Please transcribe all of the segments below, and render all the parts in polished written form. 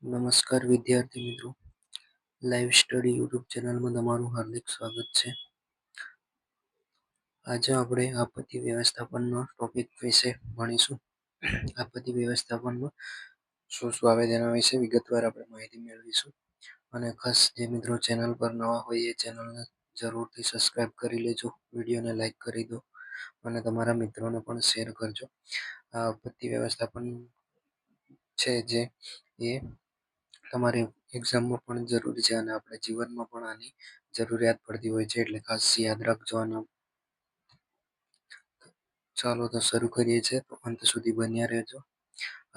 નમસ્કાર વિદ્યાર્થી મિત્રો, લાઈવ સ્ટડી યુટ્યુબ ચેનલમાં તમારું હાર્દિક સ્વાગત છે. આજે આપણે આપત્તિ વ્યવસ્થાપનનો ટોપિક વિશે ભણીશું. આપત્તિ વ્યવસ્થાપનમાં શું શું આવે તેના વિશે વિગતવાર આપણે માહિતી મેળવીશું. અને ખાસ જે મિત્રો ચેનલ પર નવા હોય એ ચેનલને જરૂરથી સબસ્ક્રાઇબ કરી લેજો, વિડીયોને લાઈક કરી દો અને તમારા મિત્રોને પણ શેર કરજો. આ આપત્તિ વ્યવસ્થાપન છે જે એ તમારી એક્ઝામમાં પણ જરૂરી છે અને આપણે જીવનમાં પણ આની જરૂરિયાત પડતી હોય છે, એટલે ખાસ યાદ રાખજો. અને ચાલો તો શરૂ કરીએ છીએ, તો અંત સુધી બન્યા રહેજો.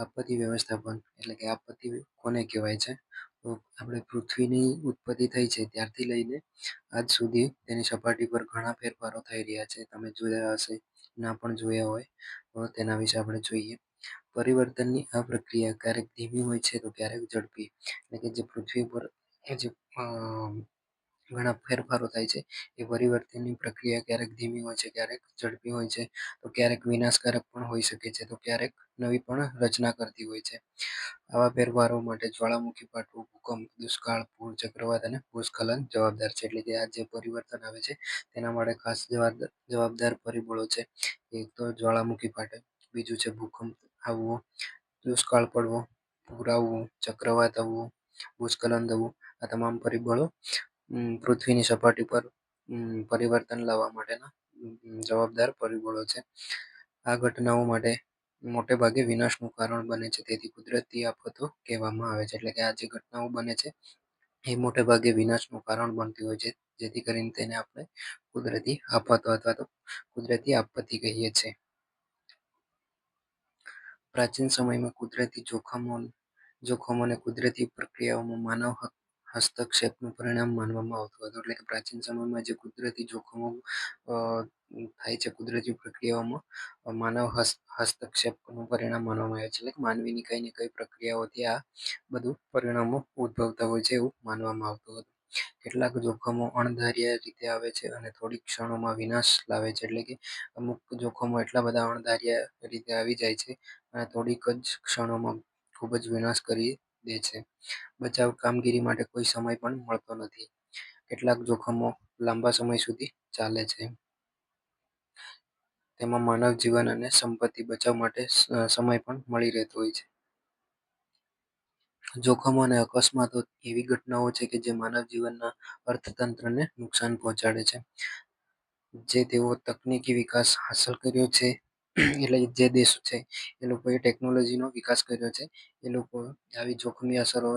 આપત્તિ વ્યવસ્થાપન એટલે કે આપત્તિ કોને કહેવાય છે? તો આપણે પૃથ્વીની ઉત્પત્તિ થઈ છે ત્યારથી લઈને આજ સુધી તેની સપાટી પર ઘણા ફેરફારો થઈ રહ્યા છે. તમે જોયા હશે, ના પણ જોયા હોય તો તેના વિશે આપણે જોઈએ. પરિવર્તનની આ પ્રક્રિયા ક્યારેક ધીમી હોય છે તો ક્યારેક ઝડપી. એટલે કે જે પૃથ્વી પર જે ઘણા ફેરફારો થાય છે એ પરિવર્તનની પ્રક્રિયા ક્યારેક ધીમી હોય છે, ક્યારેક ઝડપી હોય છે, તો ક્યારેક વિનાશકારક પણ હોઈ શકે છે, તો ક્યારેક નવી પણ રચના કરતી હોય છે. આવા ફેરફારો માટે જ્વાળામુખી ફાટવું, ભૂકંપ, દુષ્કાળ, પૂર, ચક્રવાત અને ભૂસ્ખલન જવાબદાર છે. એટલે કે આ જે પરિવર્તન આવે છે તેના માટે ખાસ જવાબદાર પરિબળો છે. એક તો જ્વાળામુખી ફાટે, બીજું છે ભૂકંપ આવવો, દુષ્કાળ પડવો, પૂર આવવું, ચક્રવાત આવવું, ભૂસ્ખલન થવું. આ તમામ પરિબળો પૃથ્વીની સપાટી પર પરિવર્તન લાવવા માટેના જવાબદાર પરિબળો છે. આ ઘટનાઓ મોટે ભાગે વિનાશનું કારણ બને છે, તેથી કુદરતી આફતો કહેવામાં આવે છે. એટલે કે આ જે ઘટનાઓ બને છે એ મોટે ભાગે વિનાશનું કારણ બનતી હોય છે, જેથી કરીને તેને આપણે કુદરતી આફતો અથવા તો કુદરતી આપત્તિ કહીએ છીએ. પ્રાચીન સમયમાં કુદરતી જોખમોને કુદરતી પ્રક્રિયાઓમાં માનવ હસ્તક્ષેપનું પરિણામ માનવામાં આવતું હતું. એટલે કે પ્રાચીન સમયમાં જે કુદરતી જોખમો થાય છે, કુદરતી પ્રક્રિયાઓમાં માનવ હસ્તક્ષેપનું પરિણામ માનવામાં આવે છે. એટલે કે માનવીની કઈ ને કઈ પ્રક્રિયાઓથી આ બધું પરિણામો ઉદ્ભવતા હોય છે એવું માનવામાં આવતું હતું. કેટલાક જોખમો અણધાર્યા રીતે આવે છે અને થોડીક ક્ષણોમાં વિનાશ લાવે છે. એટલે કે અમુક જોખમો એટલા બધા અણધાર્યા રીતે આવી જાય છે અને થોડીક જ ક્ષણોમાં ખૂબ જ વિનાશ કરી દે છે. બચાવ કામગીરી માટે કોઈ સમય પણ મળતો નથી. કેટલાક જોખમો લાંબા સમય સુધી ચાલે છે. તેમાં માનવ જીવન અને સંપત્તિ બચાવ માટે સમય પણ મળી રહેતો હોય છે. જોખમો અને અકસ્માતો એવી ઘટનાઓ છે કે જે માનવ જીવનના અર્થતંત્રને નુકસાન પહોંચાડે છે. જે તેઓ તકનીકી વિકાસ હાંસલ કર્યો છે, એટલે જે દેશો છે એ લોકોએ ટેકનોલોજીનો વિકાસ કર્યો છે, એ લોકો આવી જોખમી અસરો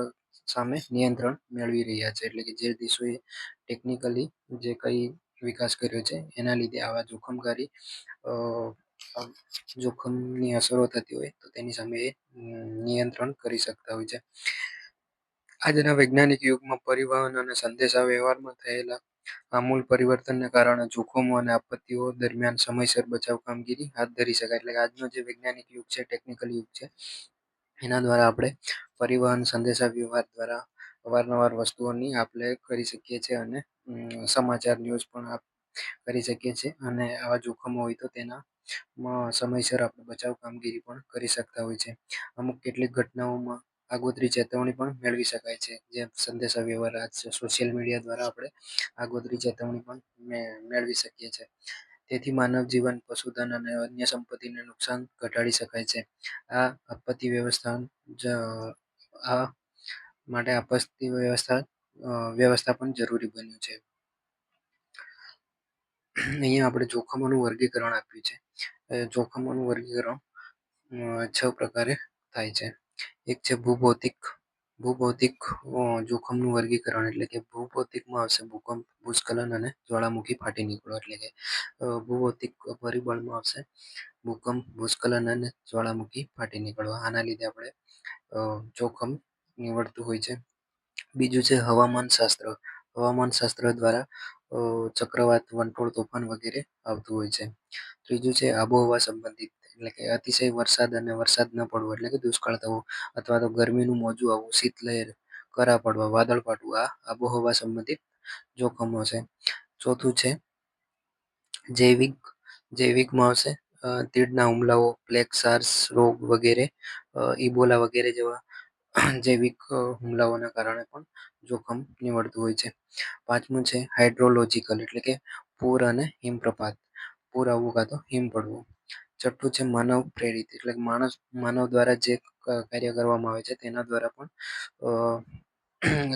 સામે નિયંત્રણ મેળવી રહ્યા છે. એટલે કે જે દેશોએ ટેકનિકલી જે કંઈ વિકાસ કર્યો છે એના લીધે આવા જોખમની અસરો થતી હોય તો તેની સામે નિયંત્રણ કરી શકતા હોય છે. આજના વૈજ્ઞાનિક યુગમાં પરિવહન અને સંદેશા વ્યવહારમાં થયેલા આમૂલ પરિવર્તનને કારણે જોખમો અને આપત્તિઓ દરમિયાન સમયસર બચાવ કામગીરી હાથ ધરી શકાય. એટલે આજનો જે વૈજ્ઞાનિક યુગ છે, ટેકનિકલ યુગ છે, એના દ્વારા આપણે પરિવહન સંદેશા વ્યવહાર દ્વારા અવારનવાર વસ્તુઓની આપ-લે કરી શકીએ છીએ અને સમાચાર ન્યૂઝ પણ કરી શકીએ છીએ. અને આવા જોખમો હોય તો તેના સમયસર આપણે બચાવ કામગીરી પણ કરી શકતા હોય છે. અમુક કેટલીક ઘટનાઓમાં આગોતરી ચેતવણી પણ મેળવી શકાય છે, જે સંદેશા વ્યવહાર સોશિયલ મીડિયા દ્વારા આપણે આગોતરી ચેતવણી પણ મેળવી શકીએ છીએ. તેથી માનવ જીવન, પશુધન અને અન્ય સંપત્તિને નુકસાન ઘટાડી શકાય છે. આ આપત્તિ વ્યવસ્થાપન જરૂરી બન્યું છે. અહીંયા આપણે જોખમોનું વર્ગીકરણ આપ્યું છે. જોખમોનું વર્ગીકરણ 6 પ્રકારે થાય છે. એક છે ભૂભૌતિક જોખમનું વર્ગીકરણ. એટલે કે ભૂભૌતિકમાં આવશે ભૂકંપ, ભૂસ્ખલન અને જ્વાળામુખી ફાટી નીકળવો. એટલે કે ભૂભૌતિક પરિબળમાં આવશે ભૂકંપ, ભૂસ્ખલન અને જ્વાળામુખી ફાટી નીકળવા. આના લીધે આપણે જોખમ નીવડતું હોય છે. બીજું છે હવામાનશાસ્ત્ર. હવામાનશાસ્ત્ર દ્વારા ચક્રવાત, વંટોળ, તોફાન વગેરે આવતું હોય છે. ત્રીજું છે આબોહવા સંબંધિત. એટલે કે અતિશય વરસાદ અને વરસાદ ન પડવો, એટલે કે દુષ્કાળ થવો, અથવા તો ગરમીનું મોજું આવવું, શીતલહેર, કરા પડવા, વાદળ ફાટવું. આ આબોહવા સંબંધિત જોખમો છે. ચોથું છે જૈવિકમાં આવશે તીડના હુમલાઓ, પ્લેગ, સાર્સ રોગ વગેરે, ઇબોલા વગેરે જેવા જૈવિક હુમલાઓના કારણે પણ જોખમ નીવડતું હોય છે. પાંચમું છે હાઇડ્રોલોજિકલ એટલે કે પૂર અને હિમપ્રપાત. પૂર આવવું કાં તો હિમ પડવું. છઠ્ઠું છે માનવ પ્રેરિત એટલે કે માનવ દ્વારા જે કાર્ય કરવામાં આવે છે તેના દ્વારા પણ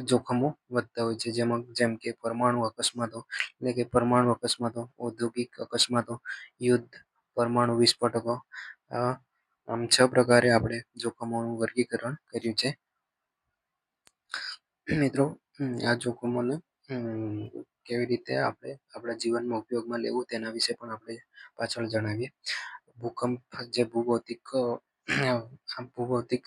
જોખમો વધતા હોય છે. જેમ કે પરમાણુ અકસ્માતો એટલે કે પરમાણુ અકસ્માતો, ઔદ્યોગિક અકસ્માતો, યુદ્ધ, પરમાણુ વિસ્ફોટકો. આમ 6 પ્રકારે આપણે જોખમોનું વર્ગીકરણ કર્યું છે. મિત્રો, આ જોખમોને કેવી રીતે આપણે આપણા જીવનમાં ઉપયોગમાં લેવું તેના વિશે પણ આપણે પાછળ જણાવીએ. ભૂકંપ જે ભૂભૌતિક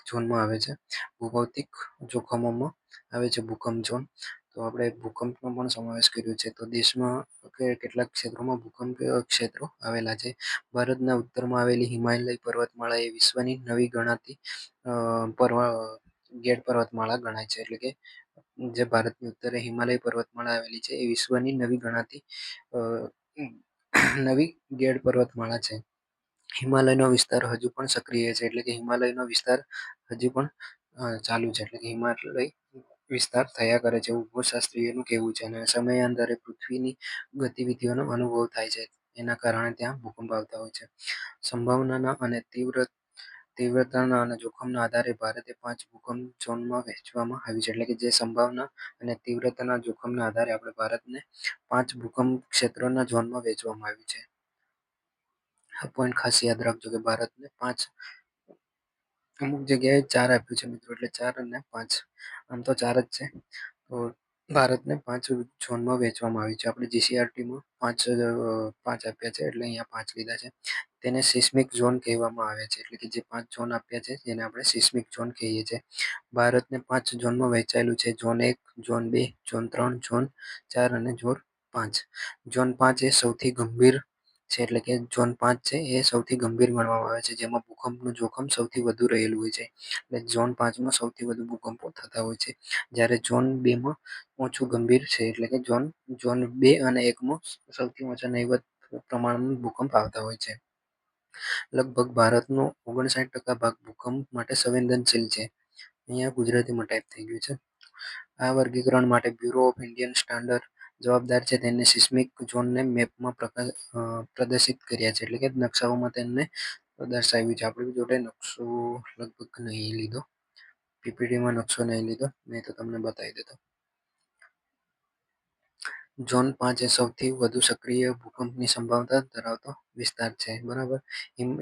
ઝોનમાં આવે છે. ભૂભૌતિક જોખમોમાં આવે છે ભૂકંપ ઝોન. તો આપણે ભૂકંપનો પણ સમાવેશ કર્યો છે. તો દેશમાં કેટલાક ક્ષેત્રોમાં ભૂકંપ ક્ષેત્રો આવેલા છે. ભારતના ઉત્તરમાં આવેલી હિમાલય પર્વતમાળા એ વિશ્વની નવી ગણાતી ગેટ પર્વતમાળા ગણાય છે. એટલે કે જે ભારતની ઉત્તરે હિમાલય પર્વતમાળા આવેલી છે એ વિશ્વની નવી ગણાતી નવી ગેડ પર્વતમાળા છે. હિમાલયનો વિસ્તાર હજુ પણ સક્રિય છે એટલે કે હિમાલયનો વિસ્તાર હજી પણ ચાલુ છે એટલે કે હિમાલય વિસ્તાર થયા કરે છે એવું ભૂશાસ્ત્રીઓનું કહેવું છે. અને સમયાંતરે પૃથ્વીની ગતિવિધિઓનો અનુભવ થાય છે. એના કારણે ત્યાં ભૂકંપ આવતા હોય છે. સંભાવનાના અને તીવ્રતાના અને જોખમના આધારે ભારતે 5 ભૂકંપ ઝોનમાં વહેંચવામાં આવ્યું છે. એટલે કે જે સંભાવના અને તીવ્રતાના જોખમના આધારે આપણે ભારતને 5 ભૂકંપ ક્ષેત્રોના ઝોનમાં વહેંચવામાં આવ્યું છે. આ પોઈન્ટ ખાસ યાદ રાખજો કે ભારતને 5 અમુક જગ્યાએ 4 આપ્યું છે મિત્રો એટલે 4 અને 5 આમ તો 4 જ છે. તો ભારતને 5 ઝોનમાં વહેંચવામાં આવ્યું છે. આપણે જીસીઆરટીમાં 5 આપ્યા છે એટલે અહીંયા 5 લીધા છે. તેને સિસ્મિક ઝોન કહેવામાં આવે છે એટલે કે જે 5 ઝોન આપ્યા છે જેને આપણે સિસ્મિક ઝોન કહીએ છીએ. ભારતને 5 ઝોનમાં વહેંચાયેલું છે. ઝોન 1, ઝોન 2, ઝોન 3, ઝોન 4 અને ઝોન 5. ઝોન 5 એ સૌથી ગંભીર છે એટલે કે ઝોન 5 છે એ સૌથી ગંભીર ગણવામાં આવે છે. જેમાં ભૂકંપનું જોખમ સૌથી વધુ રહેલું હોય છે. એટલે ઝોન 5માં સૌથી વધુ ભૂકંપો થતા હોય છે. જ્યારે ઝોન 2માં ઓછું ગંભીર છે એટલે કે ઝોન 2 અને 1માં સૌથી ઓછા નહિવત પ્રમાણમાં ભૂકંપ આવતા હોય છે. લગભગ ભારતનો 59% ભાગ ભૂકંપ માટે સંવેદનશીલ છે. અહીંયા ગુજરાતીમાં ટાઈપ થઈ ગયું છે. આ વર્ગીકરણ માટે બ્યુરો ઓફ ઇન્ડિયન સ્ટાન્ડર્ડ જવાબદાર છે. તેને સિસ્મિક ઝોનને મેપમાં પ્રદર્શિત કર્યા છે એટલે કે નકશાઓમાં તેમને દર્શાવ્યું છે. આપણી જોડે નકશો લગભગ નહીં લીધો, પીપીટીમાં નકશો નહીં લીધો, નહીં તો તમને બતાવી દેતો. ઝોન 5 એ સૌથી વધુ સક્રિય ભૂકંપની સંભાવના ધરાવતો વિસ્તાર છે. બરાબર,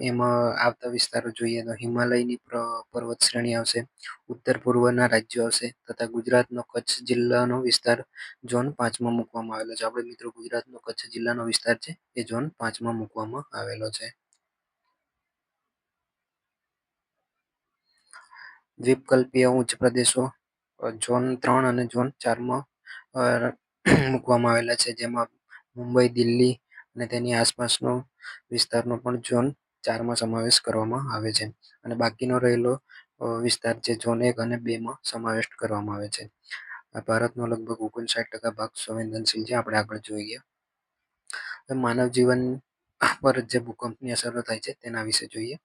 એમાં આવતા વિસ્તારો જોઈએ તો હિમાલયની પર્વત શ્રેણી આવશે, ઉત્તર પૂર્વના રાજ્યો આવશે તથા ગુજરાતનો કચ્છ જિલ્લાનો વિસ્તાર ઝોન 5માં મૂકવામાં આવેલો છે. આપણે મિત્રો ગુજરાતનો કચ્છ જિલ્લાનો વિસ્તાર છે એ ઝોન 5માં મૂકવામાં આવેલો છે. દ્વીપકલ્પીય ઉચ્ચ પ્રદેશો ઝોન 3 અને ઝોન 4માં મૂકવામાં આવેલા છે. જેમાં મુંબઈ, દિલ્હી અને તેની આસપાસનો વિસ્તારનો પણ ઝોન 4માં સમાવેશ કરવામાં આવે છે. અને બાકીનો રહેલો વિસ્તાર છે ઝોન 1 અને 2માં સમાવેશ કરવામાં આવે છે. ભારતનો લગભગ 59% ભાગ સંવેદનશીલ છે. આપણે આગળ જોઈએ. માનવ જીવન પર જે ભૂકંપની અસરો થાય છે તેના વિશે જોઈએ.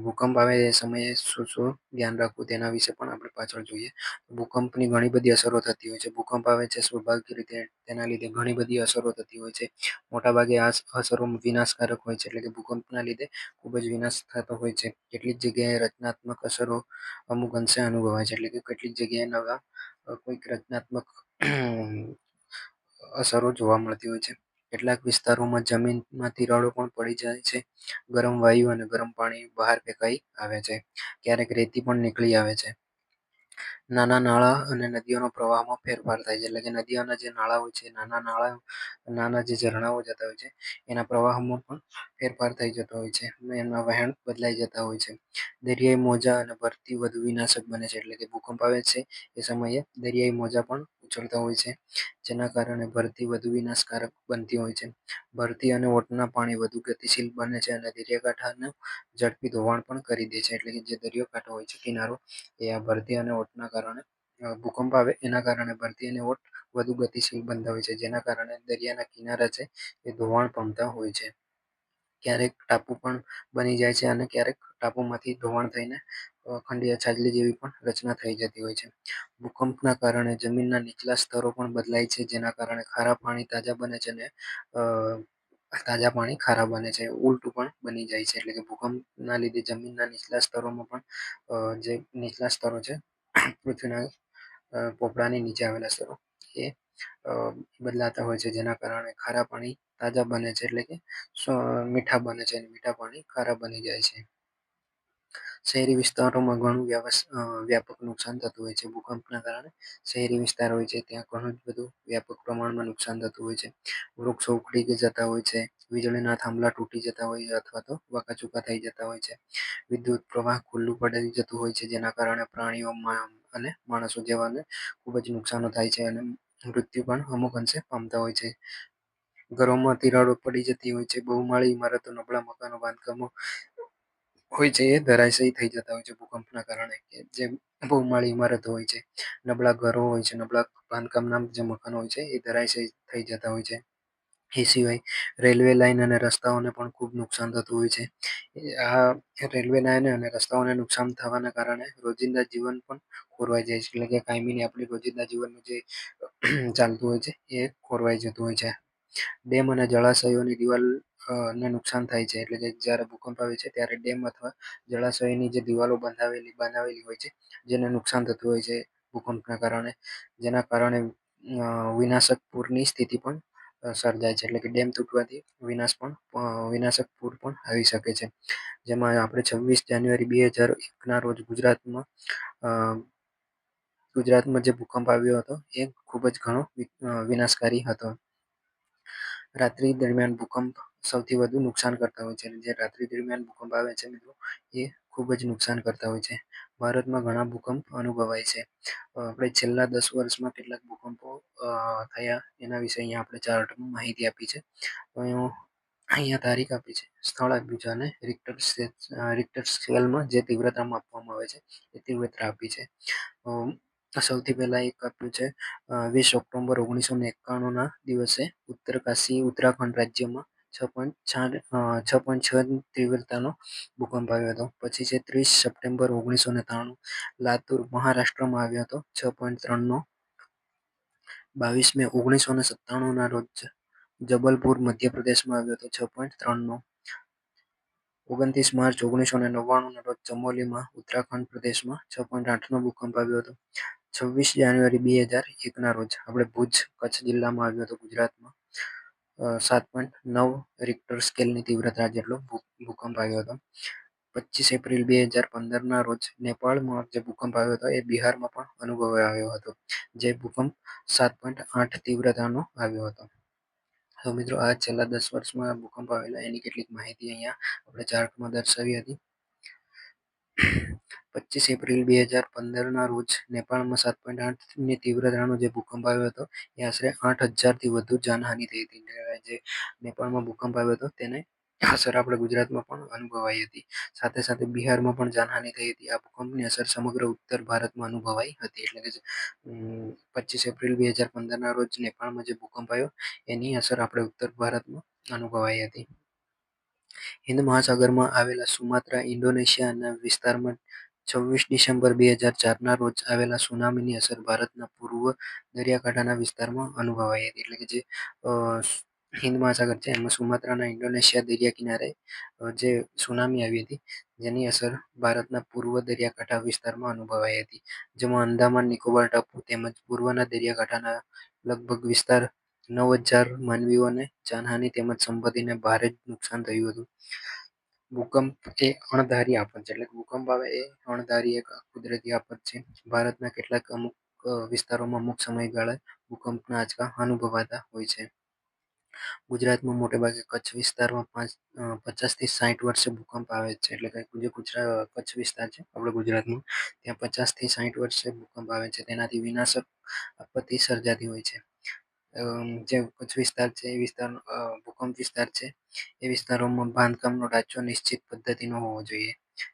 ભૂકંપ આવે એ સમયે શું શું ધ્યાન રાખવું તેના વિશે પણ આપણે પાછળ જોઈએ. ભૂકંપની ઘણી બધી અસરો થતી હોય છે. ભૂકંપ આવે છે સ્વાભાવિક રીતે તેના લીધે ઘણી બધી અસરો થતી હોય છે. મોટાભાગે આ અસરો વિનાશકારક હોય છે એટલે કે ભૂકંપના લીધે ખૂબ જ વિનાશ થતો હોય છે. કેટલીક જગ્યાએ રચનાત્મક અસરો અમુક અંશે અનુભવાય છે એટલે કે કેટલીક જગ્યાએ નવા કોઈક રચનાત્મક અસરો જોવા મળતી હોય છે. કેટલાક વિસ્તારોમાં જમીનમાં તિરાડો પણ પડી જાય છે. ગરમ વાયુ અને ગરમ પાણી બહાર ફેંકાઈ આવે છે. ક્યારેક રેતી પણ નીકળી આવે છે. નાના નાળા અને નદીઓનો પ્રવાહમાં ફેરફાર થાય છે એટલે કે નદીઓના જે નાળા હોય છે, નાના જે ઝરણાઓ જતા હોય છે એના પ્રવાહમાં પણ ફેરફાર થઈ જતો હોય છે. એમના વહેણ બદલાઈ જતા હોય છે. દરિયાઈ મોજા અને ભરતી વધુ વિનાશક બને છે એટલે કે ભૂકંપ આવે છે એ સમયે દરિયાઈ મોજા પણ ઉછળતા હોય છે. જેના કારણે ભરતી વધુ વિનાશકારક બનતી હોય છે. ભરતી અને ઓટના પાણી વધુ ગતિશીલ બને છે અને દરિયાકાંઠાનું ઝડપી ધોવાણ પણ કરી દે છે. એટલે કે જે દરિયાકાંઠો હોય છે કિનારો એ આ ભરતી અને ઓટના કારણે ભૂકંપ આવે એના કારણે ભરતી અને ઓટ વધુ ગતિશીલ બનતા હોય છે. જેના કારણે દરિયાના કિનારા છે એ ધોવાણ પામતા હોય છે. ક્યારેક ટાપુ પણ બની જાય છે અને ક્યારેક ટાપુમાંથી ધોવાણ થઈને ખંડીય છાજલી જેવી પણ રચના થઈ જતી હોય છે. ભૂકંપના કારણે જમીનના નીચલા સ્તરો પણ બદલાય છે, જેના કારણે ખારા પાણી તાજા બને છે અને તાજા પાણી ખારા બને છે. ઉલટું પણ બની જાય છે, એટલે કે ભૂકંપના લીધે જમીનના નીચલા સ્તરોમાં પણ જે નીચલા સ્તરો છે પૃથ્વીના પોપડાની નીચે આવેલા સ્તરો એ બદલાતા હોય છે, જેના કારણે ખારા પાણી તાજા બને છે, એટલે કે મીઠા બને છે અને મીઠા પાણી ખારા બની જાય છે. શહેરી વિસ્તારોમાં ઘણું વ્યાપક નુકસાન થતું હોય છે ભૂકંપના કારણે. શહેરી વિસ્તાર હોય છે ત્યાં ઘણું જ બધું વ્યાપક પ્રમાણમાં નુકસાન થતું હોય છે. વૃક્ષો ઉખડી જતા હોય છે, વીજળીના થાંભલા તૂટી જતા હોય છે અથવા તો વાંકાચૂકા થઈ જતા હોય છે. વિદ્યુત પ્રવાહ ખુલ્લું પડી જતું હોય છે, જેના કારણે પ્રાણીઓ અને માણસો જેવાને ખૂબ જ નુકસાનો થાય છે અને મૃત્યુ પણ અમુક અંશે પામતા હોય છે. ઘરોમાં તિરાડો પડી જતી હોય છે, બહુમાળી ઇમારતો, નબળા મકાનો, બાંધકામો હોય છે એ ધરાશાયી થઈ જતા હોય છે ભૂકંપના કારણે. જે બહુમાળી ઇમારતો હોય છે, નબળા ઘરો હોય છે, નબળા બાંધકામના જે મકાનો હોય છે એ ધરાશાયી થઈ જતા હોય છે. એ સિવાય રેલવે લાઈન અને રસ્તાઓને પણ ખૂબ નુકસાન થતું હોય છે. આ રેલવે લાઈન અને રસ્તાઓને નુકસાન થવાના કારણે રોજિંદા જીવન પણ ખોરવાઈ જાય છે, એટલે કે કાયમીની આપણી રોજિંદા જીવનનું જે ચાલતું હોય છે એ ખોરવાઈ જતું હોય છે. ડેમ અને જળાશયોની દિવાલ ને નુકસાન થાય છે, એટલે કે જ્યારે ભૂકંપ આવે છે ત્યારે ડેમ અથવા જળાશયની જે દિવાલો બનાવેલી હોય છે જેને નુકસાન થતું હોય છે ભૂકંપના કારણે, જેના કારણે વિનાશક પૂરની સ્થિતિ પણ સર્જાય છે, એટલે કે ડેમ તૂટવાથી વિનાશક પૂર પણ આવી શકે છે. જેમાં આપણે 26 જાન્યુઆરી 2001ના રોજ ગુજરાતમાં જે ભૂકંપ આવ્યો હતો એ ખૂબ જ ઘણો વિનાશકારી હતો. રાત્રિ દરમિયાન ભૂકંપ સૌથી વધુ નુકસાન કરતા હોય છે. જે રાત્રિ દરમિયાન ભૂકંપ આવે છે મિત્રો એ ખૂબ જ નુકસાન કરતા હોય છે. ભારતમાં ઘણા ભૂકંપ અનુભવાય છે. આપણે છેલ્લા 10 વર્ષમાં કેટલાક ભૂકંપો થયા એના વિશે અહીંયા આપણે ચાર્ટમાં માહિતી આપી છે. તો અહીંયા તારીખ આપી છે, સ્થળ આપ્યું છે અને રિક્ટર સ્કેલમાં જે તીવ્રતા માપવામાં આવે છે એ તીવ્રતા આપી છે. સૌથી પહેલા એક આપ્યું છે 20 ઓક્ટોબર 1991ના દિવસે ઉત્તરકાશી ઉત્તરાખંડ રાજ્યમાં 6.6 તીવ્રતાનો ભૂકંપ આવ્યો હતો. પછી છે 30 સપ્ટેમ્બર 1993 લાતુર મહારાષ્ટ્રમાં આવ્યો હતો 6.3નો. 22 મે 1997ના રોજ જબલપુર મધ્યપ્રદેશમાં આવ્યો હતો 6.3નો. 29 માર્ચ 1999ના રોજ ચમોલીમાં ઉત્તરાખંડ પ્રદેશમાં 6.8નો ભૂકંપ આવ્યો હતો. 26 જાન્યુઆરી 2001ના રોજ આપણે ભુજ કચ્છ જિલ્લામાં આવ્યો હતો ગુજરાતમાં 7.9 રિક્ટર સ્કેલની તીવ્રતા જેટલો ભૂકંપ આવ્યો હતો. 25 એપ્રિલ 2015ના રોજ નેપાળમાં જે ભૂકંપ આવ્યો હતો એ બિહારમાં પણ અનુભવાયો હતો. જે ભૂકંપ 7.8 તીવ્રતાનો આવ્યો હતો. તો મિત્રો આ છેલ્લા 10 વર્ષમાં ભૂકંપ આવેલા એની કેટલીક માહિતી અહીંયા આપણે ચાર્ટમાં દર્શાવી હતી. 25 એપ્રિલ 2015ના રોજ નેપાળમાં 7.8ની તીવ્રતાનો જે ભૂકંપ આવ્યો હતો એ આશરે 8,000થી વધુ જાનહાનિ થઈ હતી. જે નેપાળમાં ભૂકંપ આવ્યો હતો તેને અસર આપણે ગુજરાતમાં પણ અનુભવાઈ હતી. સાથે સાથે બિહારમાં પણ જાનહાનિ થઈ હતી. આ ભૂકંપની અસર સમગ્ર ઉત્તર ભારતમાં અનુભવાઈ હતી. એટલે કે 25 એપ્રિલ 2015ના રોજ નેપાળમાં જે ભૂકંપ આવ્યો એની અસર આપણે ઉત્તર ભારતમાં અનુભવાઈ હતી. હિન્દ મહાસાગરમાં આવેલા સુમાત્રા ઇન્ડોનેશિયાના વિસ્તારમાં 26 ડિસેમ્બર 2004ના રોજ આવેલા સુનામીની અસર ભારતના પૂર્વ દરિયાકાંઠાના વિસ્તારમાં અનુભવાઈ હતી. એટલે કે જે હિન્દ મહાસાગર છે એમાં સુમાત્રાના ઇન્ડોનેશિયા દરિયા કિનારે જે સુનામી આવી હતી જેની અસર ભારતના પૂર્વ દરિયાકાંઠા વિસ્તારમાં અનુભવાઈ હતી. જેમાં અંદામાન નિકોબાર ટાપુ તેમજ પૂર્વના દરિયાકાંઠાના લગભગ વિસ્તાર 9,000 માનવીઓને જાનહાનિ તેમજ સંપત્તિને ભારે નુકસાન થયું હતું. ભૂકંપ એ અણધારી આફત છે, એટલે ભૂકંપ આવે એ અણધારી એક કુદરતી આફત છે. ભારતના કેટલાક અમુક વિસ્તારોમાં અમુક સમયગાળે ભૂકંપના આંચકા અનુભવાતા હોય છે. ગુજરાતમાં મોટેભાગે કચ્છ વિસ્તારમાં 50થી 60 વર્ષે ભૂકંપ આવે છે. એટલે કે જે કચ્છ વિસ્તાર છે આપણે ગુજરાતમાં ત્યાં 50થી 60 વર્ષે ભૂકંપ આવે છે. તેનાથી વિનાશક આપત્તિ સર્જાતી હોય છે. જે કચ્છ વિસ્તાર છે એ વિસ્તાર ભૂકંપ વિસ્તાર છે એ વિસ્તારોમાં બાંધકામનો ઢાંચો નિશ્ચિત પદ્ધતિનો હોવો જોઈએ.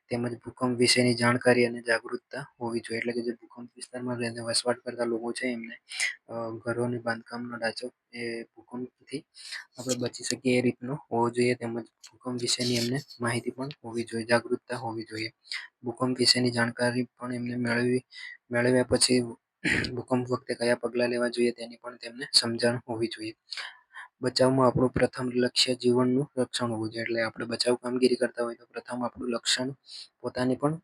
તેમજ ભૂકંપ વિશેની જાણકારી અને જાગૃતતા હોવી જોઈએ. એટલે કે જે ભૂકંપ વિસ્તારમાં વસવાટ કરતા લોકો છે એમને ઘરોની બાંધકામનો ઢાંચો એ ભૂકંપથી આપણે બચી શકીએ એ રીતનો હોવો જોઈએ. તેમજ ભૂકંપ વિશેની એમને માહિતી પણ હોવી જોઈએ, જાગૃતતા હોવી જોઈએ. ભૂકંપ વિશેની જાણકારી પણ એમને મેળવ્યા પછી ભૂકંપ વખતે કયા પગલાં લેવા જોઈએ તેની પણ તેમને સમજણ હોવી જોઈએ. બચાવમાં આપણું પ્રથમ લક્ષ્ય જીવનનું રક્ષણ હોવું જોઈએ. એટલે આપણે બચાવ કામગીરી કરતા હોય તો પ્રથમ આપણું લક્ષણ પોતાની પણ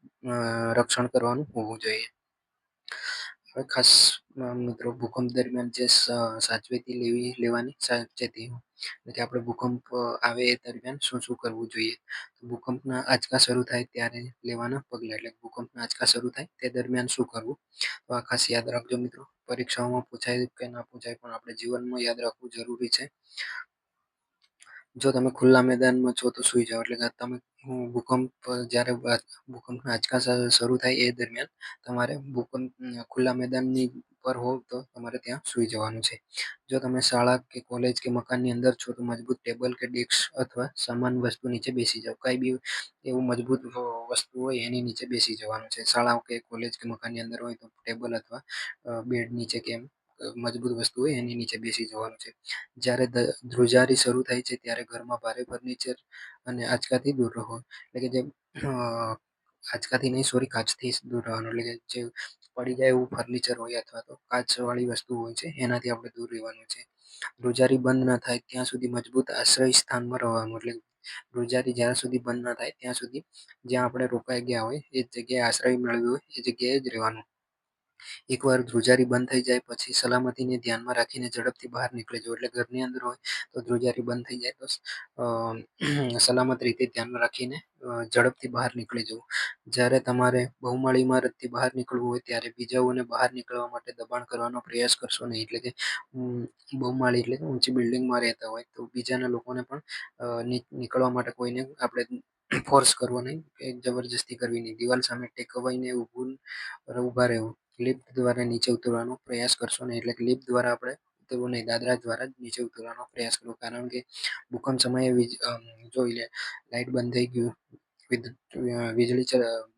રક્ષણ કરવાનું હોવું જોઈએ. હવે ખાસ મિત્રો ભૂકંપ દરમિયાન જે સાવચેતી લેવાની સાવચેતી, એટલે કે આપણે ભૂકંપ આવે એ દરમિયાન શું શું કરવું જોઈએ. ભૂકંપના આંચકા શરૂ થાય ત્યારે લેવાના પગલાં, એટલે ભૂકંપના આંચકા શરૂ થાય તે દરમિયાન શું કરવું, તો આ ખાસ યાદ રાખજો મિત્રો. પરીક્ષાઓમાં પૂછાય કે ના પૂછાય પણ આપણે જીવનમાં યાદ રાખવું જરૂરી છે. જો તમે ખુલ્લા મેદાનમાં છો તો સુઈ જાઓ. એટલે કે તમે ભૂકંપ જ્યારે ભૂકંપના આંચકા શરૂ થાય એ દરમિયાન તમારે ખુલ્લા મેદાનની પર હોવ તો તમારે ત્યાં સુઈ જવાનું છે. જો તમે શાળા કે કોલેજ કે મકાનની અંદર છો તો મજબૂત ટેબલ કે ડેસ્ક અથવા સામાન વસ્તુ નીચે બેસી જાઓ. કઈ બી એવું મજબૂત વસ્તુ હોય એની નીચે બેસી જવાનું છે. શાળા કે કોલેજ કે મકાનની અંદર હોય તો ટેબલ અથવા બેડ નીચે કે મજબૂત વસ્તુ હોય એની નીચે બેસી જવાનું છે. જ્યારે ધ્રુજારી શરૂ થાય છે ત્યારે ઘરમાં ભારે ફર્નિચર અને આંચકાથી દૂર રહો. એટલે કે જે આંચકાથી નહીં, સોરી, કાચથી દૂર રહેવાનું. એટલે કે જે પડી જાય એવું ફર્નિચર હોય અથવા તો કાચવાળી વસ્તુ હોય છે એનાથી આપણે દૂર રહેવાનું છે. ધ્રુજારી બંધ ન થાય ત્યાં સુધી મજબૂત આશ્રય સ્થાનમાં રહેવાનું. એટલે ધ્રુજારી જ્યાં સુધી બંધ ન થાય ત્યાં સુધી જ્યાં આપણે રોકાઈ ગયા હોય એ જગ્યાએ આશ્રય મેળવ્યો હોય એ જગ્યાએ જ રહેવાનું. એકવાર ધ્રુજારી બંધ થઈ જાય પછી સલામતીને ધ્યાનમાં રાખીને ઝડપથી બહાર નીકળી જવું. એટલે ઘરની અંદર હોય તો ધ્રુજારી બંધ થઈ જાય તો સલામત રીતે ધ્યાનમાં રાખીને ઝડપથી બહાર નીકળી જવું. જ્યારે તમારે બહુમાળી ઇમારતથી બહાર નીકળવું હોય ત્યારે બીજાઓને બહાર નીકળવા માટે દબાણ કરવાનો પ્રયાસ કરશો નહીં. એટલે કે બહુમાળી એટલે કે ઊંચી બિલ્ડિંગમાં રહેતા હોય તો બીજાના લોકોને પણ નીકળવા માટે કોઈને આપણે ફોર્સ કરવો નહીં કે જબરજસ્તી કરવી નહીં. દિવાલ સામે ટેકવાઈને ઊભા રહેવું. લિફ્ટ દ્વારા નીચે ઉતરવાનો પ્રયાસ કરશો નહીં. એટલે કે લિફ્ટ દ્વારા આપણે ઉતરવું નહીં, દાદરા દ્વારા જ નીચે ઉતરવાનો પ્રયાસ કરવો. કારણ કે ભૂકંપ સમયે જોઈ લે લાઇટ બંધ થઈ ગયું, વીજળી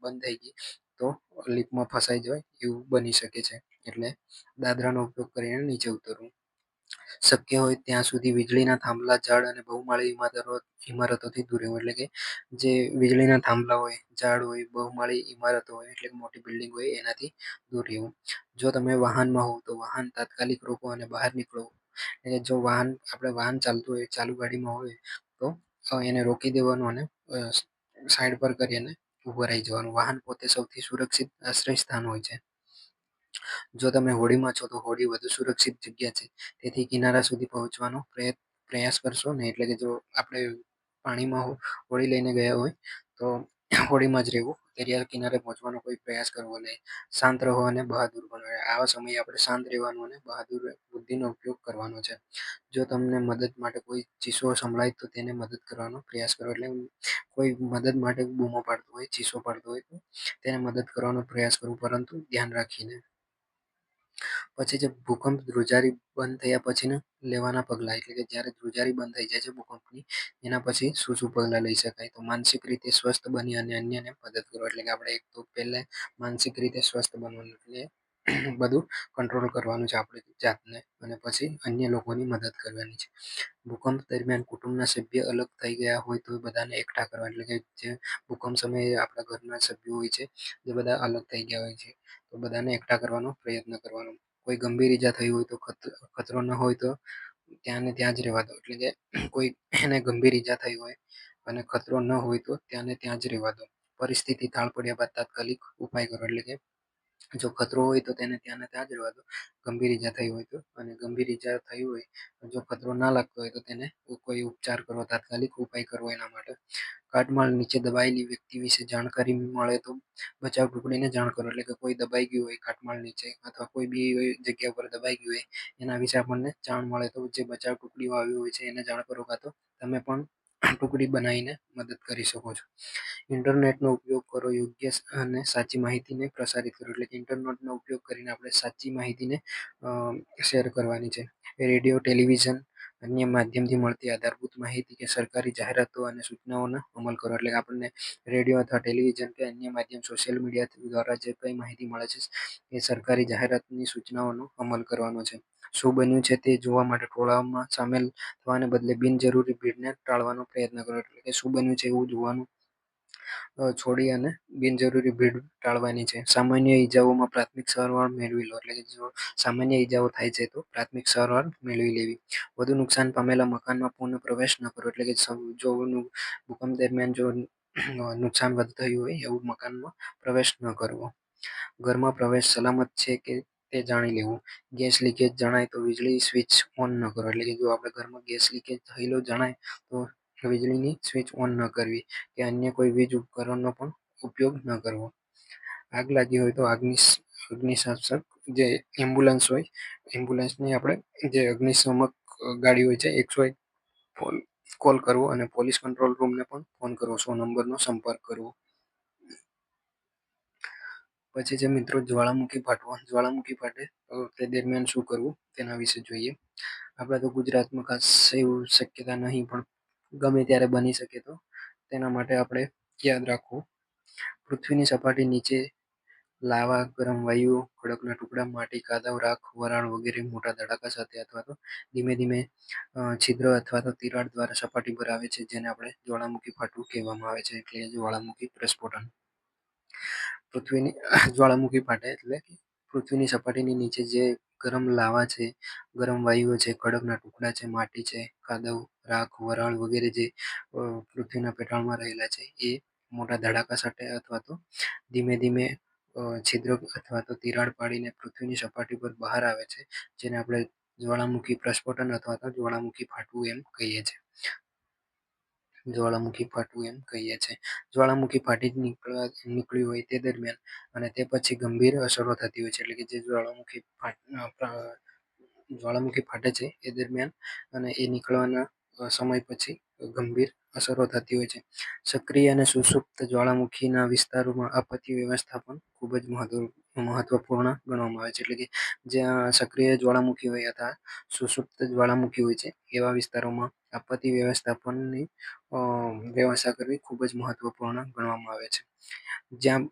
બંધ થઈ ગઈ તો લિફ્ટમાં ફસાઈ જાય એવું બની શકે છે. એટલે દાદરાનો ઉપયોગ કરીને નીચે ઉતરવું. શક્ય હોય ત્યાં સુધી વીજળીના થાંભલા, ઝાડ અને બહુમાળી ઇમારતોથી દૂર રહેવું. એટલે કે જે વીજળીના થાંભલા હોય, ઝાડ હોય, બહુમાળી ઇમારતો હોય એટલે મોટી બિલ્ડિંગ હોય એનાથી દૂર રહેવું. જો તમે વાહનમાં હોવ તો વાહન તાત્કાલિક રોકો અને બહાર નીકળો. એટલે જો આપણે વાહન ચાલતું હોય, ચાલુ ગાડીમાં હોય તો એને રોકી દેવાનું અને સાઈડ પર કરી અને ઊભું રહી જવાનું. વાહન પોતે સૌથી સુરક્ષિત આશ્રય સ્થાન હોય છે. જો તમે હોડીમાં છો તો હોડી વધુ સુરક્ષિત જગ્યા છે, તેથી કિનારા સુધી પહોંચવાનો પ્રયાસ કરશો ને. એટલે કે જો આપણે પાણીમાં હોડી લઈને ગયા હોય તો હોડીમાં જ રહેવું, દરિયા કિનારે પહોંચવાનો કોઈ પ્રયાસ કરવો નહીં. શાંત રહો અને બહાદુર બનો. આવા સમયે આપણે શાંત રહેવાનું અને બહાદુર બુદ્ધિનો ઉપયોગ કરવાનો છે. જો તમને મદદ માટે કોઈ ચીસો સંભળાય તો તેને મદદ કરવાનો પ્રયાસ કરો. એટલે કોઈ મદદ માટે બૂમો પાડતો હોય, ચીસો પાડતો હોય તો તેને મદદ કરવાનો પ્રયાસ કરવો, પરંતુ ધ્યાન રાખીને. પછી જે ભૂકંપ ધ્રુજારી બંધ થયા પછી લેવાના પગલાં, એટલે કે જ્યારે ધ્રુજારી બંધ થઈ જાય છે ભૂકંપની એના પછી શું શું પગલાં લઈ શકાય, તો માનસિક રીતે સ્વસ્થ બની અને અન્યને મદદ કરો. એટલે કે આપણે એક તો પહેલા માનસિક રીતે સ્વસ્થ બનવાનું, એટલે બધું કંટ્રોલ કરવાનું છે આપણે જાતને, અને પછી અન્ય લોકોની મદદ કરવાની છે. ભૂકંપ દરમિયાન કુટુંબના સભ્ય અલગ થઈ ગયા હોય તો બધાને એકઠા કરવા. એટલે કે જે ભૂકંપ સમયે આપણા ઘરના સભ્યો હોય છે જે બધા અલગ થઈ ગયા હોય છે તો બધાને એકઠા કરવાનો પ્રયત્ન કરવાનો. કોઈ ગંભીર ઈજા થઈ હોય તો ખતરો ન હોય તો ત્યાં ને ત્યાં જ રહેવા દો. એટલે કે કોઈ એને ગંભીર ઈજા થઈ હોય અને ખતરો ન હોય તો ત્યાં ને ત્યાં જ રહેવા દો. પરિસ્થિતિ થાળ પડ્યા બાદ તાત્કાલિક ઉપાય કરો. એટલે કે જો ખતરો હોય તો તેને ત્યાં ને ત્યાં જ રહેવા દો, ગંભીર ઈજા થઈ હોય તો. અને ગંભીર ઈજા થઈ હોય જો ખતરો ના લાગતો હોય તો તેને કોઈ ઉપચાર કરવો, તાત્કાલિક ઉપાય કરવો એના માટે. કાટમાળ નીચે દબાયેલી વ્યક્તિ વિશે જાણકારી મળે તો બચાવ ટુકડીને જાણ કરો. એટલે કે કોઈ દબાઈ ગયું હોય કાટમાળ નીચે અથવા કોઈ બી જગ્યા પર દબાઈ ગયું હોય એના વિશે આપણને જાણ મળે તો જે બચાવ ટુકડીઓ આવી હોય છે એને જાણ કરો, કાં તો તમે પણ ટુકડી બનાવીને મદદ કરી શકો છો. ઇન્ટરનેટનો ઉપયોગ કરો, યોગ્ય અને સાચી માહિતીને પ્રસારિત કરો. એટલે કે ઇન્ટરનેટનો ઉપયોગ કરીને આપણે સાચી માહિતીને શેર કરવાની છે. રેડિયો, ટેલિવિઝન અન્ય માધ્યમથી મળતી આધારભૂત માહિતી કે સરકારી જાહેરાતો અને સૂચનાઓનો અમલ કરો. એટલે કે આપણને રેડિયો અથવા ટેલિવિઝન કે અન્ય માધ્યમ સોશિયલ મીડિયા દ્વારા જે કંઈ માહિતી મળે છે એ સરકારી જાહેરાતની સૂચનાઓનો અમલ કરવાનો છે. શું બન્યું છે તે જોવા માટે ટોળામાં સામેલ થવાને બદલે બિનજરૂરી ભીડને ટાળવાનો પ્રયત્ન કરો. એટલે કે શું બન્યું છે એવું જોવાનું છોડી અને બિનજરૂરી ભીડ ટાળવાની છે. સામાન્ય ઈજાઓમાં પ્રાથમિક સારવાર મેળવી લો. એટલે કે જો સામાન્ય ઈજાઓ થાય છે તો પ્રાથમિક સારવાર મેળવી લેવી. વધુ નુકસાન પામેલા મકાનમાં પુનઃ પ્રવેશ ન કરો. એટલે કે જો ભૂકંપ દરમિયાન જો નુકસાન વધુ થયું હોય એવું મકાનમાં પ્રવેશ ન કરવો. ઘરમાં પ્રવેશ સલામત છે કે તે જાણી લેવું. ગેસ લીકેજ જણાય તો વીજળી સ્વિચ ઓન ન કરો. એટલે કે જો આપણે ઘરમાં ગેસ લીકેજ થયેલો જણાય તો વીજળીની સ્વિચ ઓન ન કરવી કે અન્ય કોઈ વીજ ઉપકરણનો પણ ઉપયોગ ન કરવો. આગ લાગી હોય તો અગ્નિશામક જે એમ્બ્યુલન્સ હોય એમ્બ્યુલન્સની આપણે જે અગ્નિશામક ગાડી હોય છે 101 કોલ કરવો અને પોલીસ કંટ્રોલ રૂમને પણ ફોન કરવો. 100 નંબરનો સંપર્ક કરવો. પછી જે મિત્રો જ્વાળામુખી ફાટવો. જ્વાળામુખી ફાટે તો તે દરમિયાન શું કરવું તેના વિશે જોઈએ. આપણે તો ગુજરાતમાં ખાસ એવું શક્યતા નહીં પણ ગમે ત્યારે બની શકે તો તેના માટે આપણે યાદ રાખવું. પૃથ્વીની સપાટી નીચે લાવા, ગરમ વાયુઓ, ખડકના ટુકડા, માટી, કાદવ, રાખ, વરાળ વગેરે મોટા ધડાકા સાથે અથવા તો ધીમે ધીમે છિદ્ર અથવા તો તિરાડ દ્વારા સપાટી પર આવે છે જેને આપણે જ્વાળામુખી ફાટવું કહેવામાં આવે છે. એટલે જ્વાળામુખી પ્રસ્ફોટન. પૃથ્વીની જ્વાળામુખી ફાટે એટલે પૃથ્વીની સપાટીની નીચે જે ગરમ લાવા છે, ગરમ વાયુઓ છે, ખડકના ટુકડા છે, માટી છે, કાદવ, રાખ, વરાળ વગેરે જે પૃથ્વીના પેટાળમાં રહેલા છે એ મોટા ધડાકા સાથે અથવા તો ધીમે ધીમે છિદ્ર અથવા તો તિરાડ પાડીને પૃથ્વીની સપાટી પર બહાર આવે છે જેને આપણે જ્વાળામુખી પ્રસ્ફોટન અથવા તો જ્વાળામુખી ફાટવું એમ કહીએ છીએ. જ્વાળામુખી ફાટવું એમ કહીએ છીએ. જ્વાળામુખી ફાટી નીકળ્યું હોય તે દરમિયાન અને તે પછી ગંભીર અસરો થતી હોય છે. એટલે કે જે જ્વાળામુખી ફાટે છે એ દરમિયાન અને એ નીકળવાના સમય પછી ગંભીર અસરો થતી હોય છે. સક્રિય અને સુષુપ્ત જ્વાળામુખીના વિસ્તારોમાં આપત્તિ વ્યવસ્થાપન ખૂબ જ મહત્વપૂર્ણ ગણવામાં આવે છે. એટલે કે જ્યાં સક્રિય જ્વાળામુખી હોય અથવા સુષુપ્ત જ્વાળામુખી હોય છે એવા વિસ્તારોમાં આપત્તિ વ્યવસ્થાપનની વ્યવસ્થા કરવી ખૂબ જ મહત્વપૂર્ણ ગણવામાં આવે છે. જ્યાં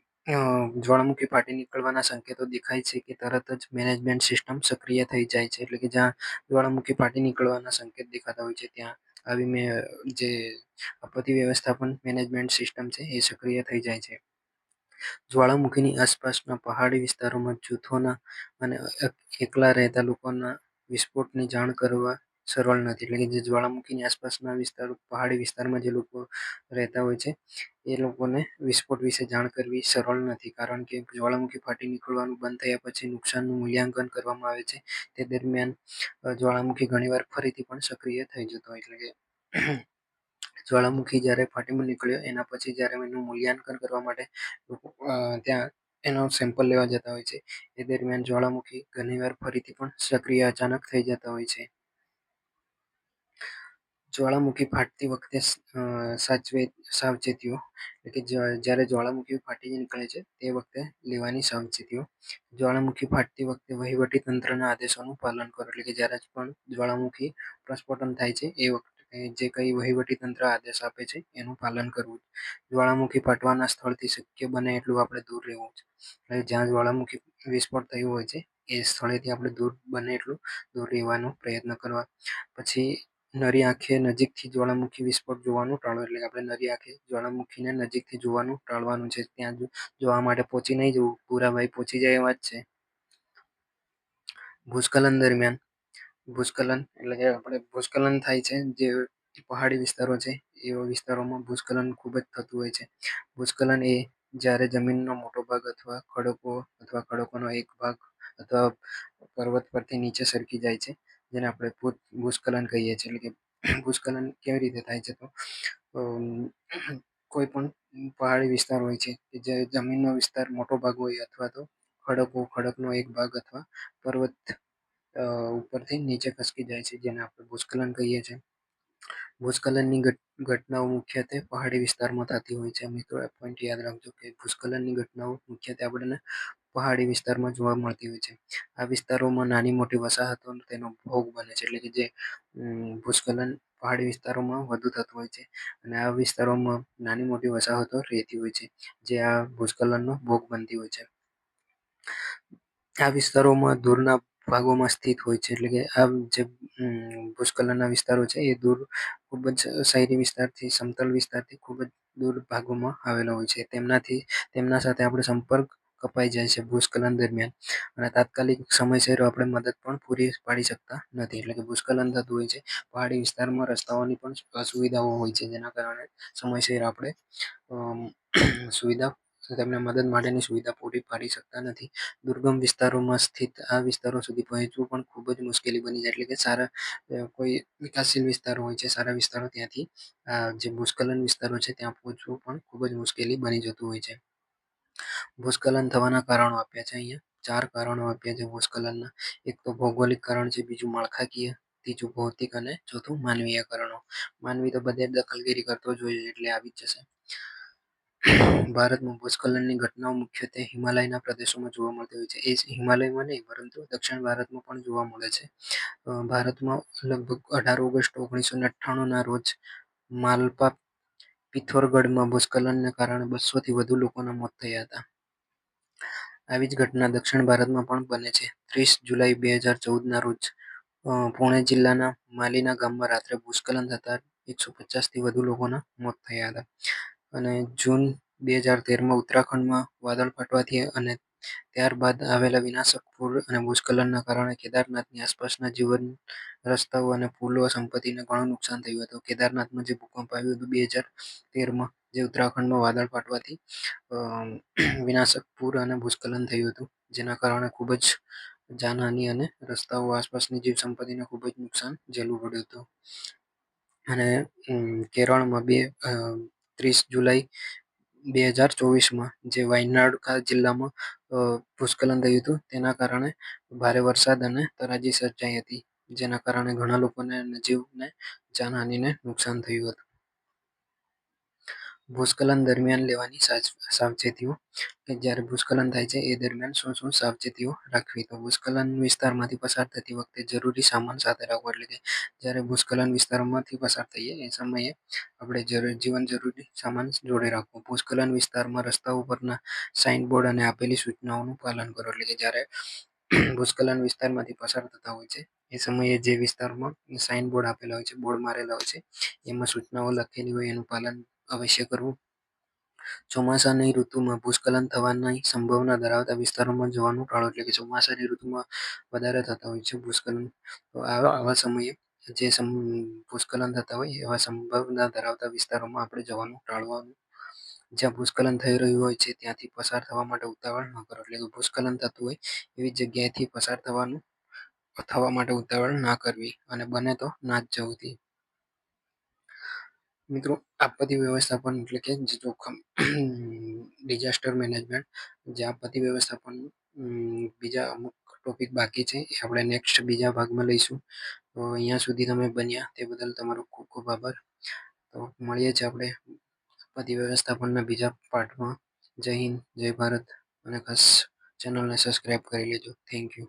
જ્વાળામુખી ફાટી નીકળવાના સંકેતો દેખાય છે કે તરત જ મેનેજમેન્ટ સિસ્ટમ સક્રિય થઈ જાય છે. એટલે કે જ્યાં જ્વાળામુખી ફાટી નીકળવાના સંકેત દેખાતા હોય છે ત્યાં આવી જે આપત્તિ વ્યવસ્થાપન મેનેજમેન્ટ સિસ્ટમ છે એ સક્રિય થઈ જાય છે. જ્વાળામુખીની આસપાસના પહાડી વિસ્તારોમાં જૂથોના અને એકલા રહેતા લોકોના વિસ્ફોટની જાણ કરવા સરળ નથી. એટલે કે જે જ્વાળામુખીની આસપાસના વિસ્તારો પહાડી વિસ્તારમાં જે લોકો રહેતા હોય છે એ લોકોને વિસ્ફોટ વિશે જાણ કરવી સરળ નથી. કારણ કે જ્વાળામુખી ફાટી નીકળવાનું બંધ થયા પછી નુકસાનનું મૂલ્યાંકન કરવામાં આવે છે. તે દરમિયાન જ્વાળામુખી ઘણીવાર ફરીથી પણ સક્રિય થઈ જતો હોય. એટલે કે જ્વાળામુખી જ્યારે ફાટી નીકળ્યો એના પછી જ્યારે એનું મૂલ્યાંકન કરવા માટે ત્યાં એનો સેમ્પલ લેવા જતા હોય છે એ દરમિયાન જ્વાળામુખી ઘણીવાર ફરીથી પણ સક્રિય અચાનક થઈ જતા હોય છે. જ્વાળામુખી ફાટતી વખતે સાવચેતીઓ. એટલે કે જ્યારે જ્વાળામુખી ફાટી નીકળે છે તે વખતે લેવાની સાવચેતીઓ. જ્વાળામુખી ફાટતી વખતે વહીવટી તંત્રના આદેશોનું પાલન કરો. એટલે કે જ્યારે પણ જ્વાળામુખી પ્રસ્ફોટન થાય છે એ વખતે જે કંઈ વહીવટી તંત્ર આદેશ આપે છે એનું પાલન કરવું. જ્વાળામુખી ફાટવાના સ્થળથી શક્ય બને એટલું આપણે દૂર રહેવું છે. એટલે જ્યાં જ્વાળામુખી વિસ્ફોટ થયું હોય છે એ સ્થળેથી આપણે દૂર બને એટલું દૂર રહેવાનો પ્રયત્ન કરવા. પછી નરી આંખે નજીકથી જ્વાળામુખી વિસ્ફોટ જોવાનું ટાળો. એટલે આપણે નરી આંખે જ્વાળામુખીને નજીકથી જોવાનું ટાળવાનું છે. ત્યાં જોવા માટે પહોંચી નહીં જવું. પૂરા ભાઈ પહોંચી જાય એવા જ છે. ભૂસ્ખલન દરમિયાન ભૂસ્ખલન એટલે કે આપણે ભૂસ્ખલન થાય છે જે પહાડી વિસ્તારો છે એવા વિસ્તારોમાં ભૂસ્ખલન ખૂબ જ થતું હોય છે. ભૂસ્ખલન એ જ્યારે જમીનનો મોટો ભાગ અથવા ખડકો અથવા ખડકોનો એક ભાગ અથવા પર્વત પરથી નીચે સરકી જાય છે જેને આપણે ભૂસ્ખલન કહીએ છીએ. એટલે કે ભૂસ્ખલન કેવી રીતે થાય છે તો કોઈ પણ પહાડી વિસ્તાર હોય છે કે જે જમીનનો વિસ્તાર મોટો ભાગ હોય અથવા તો ખડકનો એક ભાગ અથવા પર્વત ઉપરથી નીચે ખસકી જાય છે જેને આપણે ભૂસ્ખલન કહીએ છીએ. ભૂસ્ખલનની ઘટનાઓ મુખ્યત્વે પહાડી વિસ્તારમાં થતી હોય છે. મિત્રો, આ પોઈન્ટ યાદ રાખજો કે ભૂસ્ખલનની ઘટનાઓ મુખ્યત્વે આપણને પહાડી વિસ્તારમાં જોવા મળતી હોય છે. આ વિસ્તારોમાં નાની મોટી વસાહતો તેનો ભોગ બને છે. એટલે કે જે ભૂસ્ખલન પહાડી વિસ્તારોમાં વધુ થતું હોય છે અને આ વિસ્તારોમાં નાની મોટી વસાહતો રહેતી હોય છે, જે આ ભૂસ્ખલનનો ભોગ બનતી હોય છે. આ વિસ્તારોમાં દૂરના ભાગોમાં સ્થિત હોય છે. એટલે કે આ જે ભૂસ્ખલનના વિસ્તારો છે એ દૂર ખૂબ જ શહેરી વિસ્તારથી, સમતલ વિસ્તારથી ખૂબ જ દૂર ભાગોમાં આવેલા હોય છે. તેમના સાથે આપણે સંપર્ક કપાઈ જાય છે ભૂસ્ખલન દરમિયાન, અને તાત્કાલિક સમયસર આપણે મદદ પણ પૂરી પાડી શકતા નથી. એટલે કે ભૂસ્ખલન થતું હોય છે, પહાડી વિસ્તારમાં રસ્તાઓની પણ અસુવિધાઓ હોય છે, જેના કારણે સમયસર આપણે સુવિધા તેમને મદદ માટેની સુવિધા પૂરી પાડી શકતા નથી. દુર્ગમ વિસ્તારોમાં સ્થિત આ વિસ્તારો સુધી પહોંચવું પણ ખૂબ જ મુશ્કેલી બની જાય. એટલે કે સારા કોઈ વિકાસશીલ વિસ્તારો હોય છે, સારા વિસ્તારો, ત્યાંથી જે ભૂસ્ખલન વિસ્તારો છે ત્યાં પહોંચવું પણ ખૂબ જ મુશ્કેલી બની જતું હોય છે. ભૂસ્ખલન થવાના કારણો આપ્યા છે અહીંયા. 4 કારણો આપ્યા છે ભૂસ્ખલનના. એક તો ભૌગોલિક કારણ છે, બીજું માળખાકીય, ત્રીજું ભૌતિક અને ચોથું માનવીય કારણો. માનવી તો બધે દખલગીરી કરતો જ હોય એટલે આવી જ જશે. ભારતમાં ભૂસ્ખલનની ઘટનાઓ મુખ્યત્વે હિમાલયના પ્રદેશોમાં જોવા મળતી હોય છે. એ હિમાલયમાં નહીં, પરંતુ દક્ષિણ ભારતમાં પણ જોવા મળે છે. ભારતમાં લગભગ 18 ઓગસ્ટ 1998ના રોજ માલપા પિથોરગઢમાં ભૂસ્ખલનને કારણે 200થી વધુ લોકોના મોત થયા હતા. આવી જ ઘટના દક્ષિણ ભારતમાં પણ બને છે. 30 જુલાઈ 2014ના રોજ પુણે જિલ્લાના માલીના ગામમાં રાત્રે ભૂસ્ખલન થતાં 150થી વધુ લોકોના મોત થયા હતા. અને જૂન 2013માં ઉત્તરાખંડમાં વાદળ ફાટવાથી અને ત્યારબાદ આવેલા વિનાશક પૂર અને ભૂસ્ખલનના કારણે કેદારનાથની આસપાસના જીવન રસ્તાઓ અને પુલો સંપત્તિને ઘણું નુકસાન થયું હતું. કેદારનાથમાં જે ભૂકંપ આવ્યું હતું 2013માં, જે ઉત્તરાખંડમાં વાદળ ફાટવાથી વિનાશક પૂર અને ભૂસ્ખલન થયું હતું, જેના કારણે ખૂબ જ જાનહાનિ અને રસ્તાઓ, આસપાસની જીવ સંપત્તિને ખૂબ જ નુકસાન ઝેલવું પડ્યું હતું. અને કેરળમાં 30 જુલાઈ 2024માં જે વાયનાડ જિલ્લામાં ભૂસ્ખલન થયું હતું, તેના કારણે ભારે વરસાદ અને તારાજી સર્જાઈ હતી, જેના કારણે ઘણા લોકોને જીવને જાનહાનિને નુકસાન થયું હતું. ભૂસ્ખલન દરમિયાન લેવાની સાવચેતીઓ, કે જ્યારે ભૂસ્ખલન થાય છે એ દરમિયાન શું શું સાવચેતીઓ રાખવી. તો ભૂસ્ખલન વિસ્તારમાંથી પસાર થતી વખતે જરૂરી સામાન સાથે રાખવો. એટલે કે જ્યારે ભૂસ્ખલન વિસ્તારમાંથી પસાર થઈએ એ સમયે આપણે જીવન જરૂરી સામાન જોડે રાખવો. ભૂસ્ખલન વિસ્તારમાં રસ્તાઓ પરના સાઇનબોર્ડ અને આપેલી સૂચનાઓનું પાલન કરો. એટલે કે જ્યારે ભૂસ્ખલન વિસ્તારમાંથી પસાર થતા હોય છે એ સમયે જે વિસ્તારમાં સાઇનબોર્ડ આપેલા હોય છે, બોર્ડ મારેલા હોય છે, એમાં સૂચનાઓ લખેલી હોય એનું પાલન અવશ્ય કરવું. ચોમાસાની ઋતુમાં ભૂસ્ખલન થવાની સંભાવના ધરાવતા વિસ્તારોમાં જવાનું ટાળો. એટલે કે ચોમાસાની ઋતુમાં વધારે થતા હોય છે ભૂસ્ખલન. તો આવા સમયે જે ભૂસ્ખલન થતા હોય એવા સંભાવના ધરાવતા વિસ્તારોમાં આપણે જવાનું ટાળવાનું. જ્યાં ભૂસ્ખલન થઈ રહ્યું હોય છે ત્યાંથી પસાર થવા માટે ઉતાવળ ન કરો. એટલે કે ભૂસ્ખલન થતું હોય એવી જગ્યાએથી પસાર થવા માટે ઉતાવળ ના કરવી, અને બને તો ના જ જવું. મિત્રો, આપત્તિ વ્યવસ્થાપન એટલે કે જોખમ ડિઝાસ્ટર મેનેજમેન્ટ, જે આપત્તિ વ્યવસ્થાપન બીજા અમુક ટોપિક બાકી છે એ આપણે નેક્સ્ટ બીજા ભાગમાં લઈશું. તો અહીંયા સુધી તમે બન્યા તે બદલ તમારો ખૂબ ખૂબ આભાર. તો મળીએ છીએ આપણે આપત્તિ વ્યવસ્થાપનના બીજા પાર્ટમાં. જય હિન્દ, જય ભારત, અને ખાસ ચેનલને સબસ્ક્રાઈબ કરી લેજો. Thank you.